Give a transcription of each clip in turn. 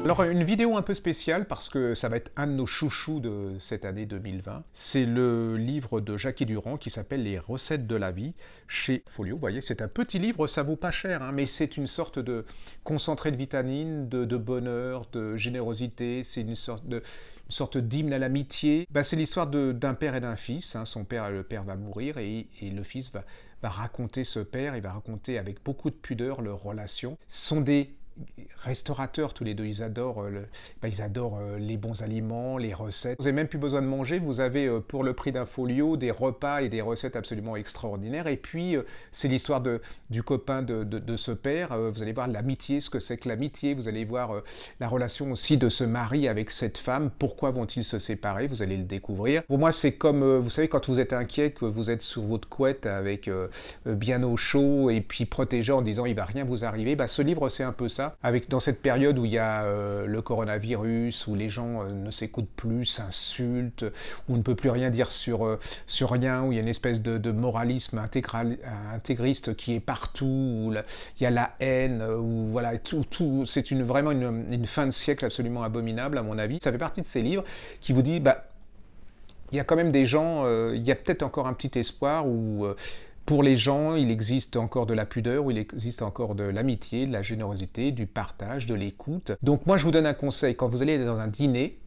Alors une vidéo un peu spéciale parce que ça va être un de nos chouchous de cette année 2020. C'est le livre de Jackie Durand qui s'appelle Les recettes de la vie chez Folio. Vous voyez, c'est un petit livre, ça vaut pas cher, hein, mais c'est une sorte de concentré de vitamines, de bonheur, de générosité. C'est une sorte d'hymne à l'amitié. C'est l'histoire d'un père et d'un fils. Hein. Le père va mourir et le fils va raconter ce père. Il va raconter avec beaucoup de pudeur leur relation. Ce sont des restaurateurs tous les deux, ils adorent les bons aliments, les recettes. Vous n'avez même plus besoin de manger, vous avez pour le prix d'un folio des repas et des recettes absolument extraordinaires. Et puis c'est l'histoire du copain de ce père. Vous allez voir l'amitié, ce que c'est que l'amitié. Vous allez voir la relation aussi de ce mari avec cette femme. Pourquoi vont-ils se séparer? Vous allez le découvrir. Pour moi, c'est comme, vous savez, quand vous êtes inquiet, que vous êtes sur votre couette avec bien au chaud et puis protégé en disant il va rien vous arriver. Ce livre, c'est un peu ça. Dans cette période où il y a le coronavirus, où les gens ne s'écoutent plus, s'insultent, où on ne peut plus rien dire sur rien, où il y a une espèce de moralisme intégriste qui est partout, où il y a la haine, où voilà, c'est vraiment une fin de siècle absolument abominable à mon avis. Ça fait partie de ces livres qui vous dit, il y a quand même des gens, il y a peut-être encore un petit espoir où pour les gens, il existe encore de la pudeur, où il existe encore de l'amitié, de la générosité, du partage, de l'écoute. Donc moi, je vous donne un conseil. Quand vous allez dans un dîner,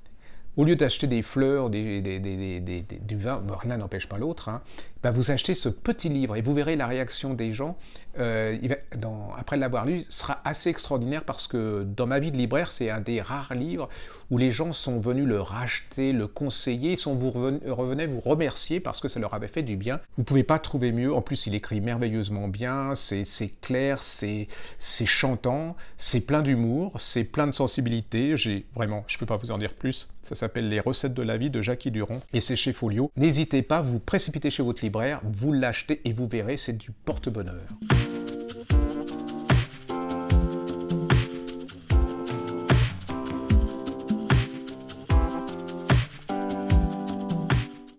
au lieu d'acheter des fleurs, du vin, l'un n'empêche pas l'autre, hein, vous achetez ce petit livre et vous verrez la réaction des gens, après l'avoir lu, sera assez extraordinaire parce que dans ma vie de libraire, c'est un des rares livres où les gens sont venus le racheter, le conseiller, revenaient vous remercier parce que ça leur avait fait du bien. Vous ne pouvez pas trouver mieux, en plus il écrit merveilleusement bien, c'est clair, c'est chantant, c'est plein d'humour, c'est plein de sensibilité, vraiment, je ne peux pas vous en dire plus. Ça s'appelle Les recettes de la vie de Jackie Durand et c'est chez Folio. N'hésitez pas, vous précipitez chez votre libraire, vous l'achetez et vous verrez, c'est du porte-bonheur.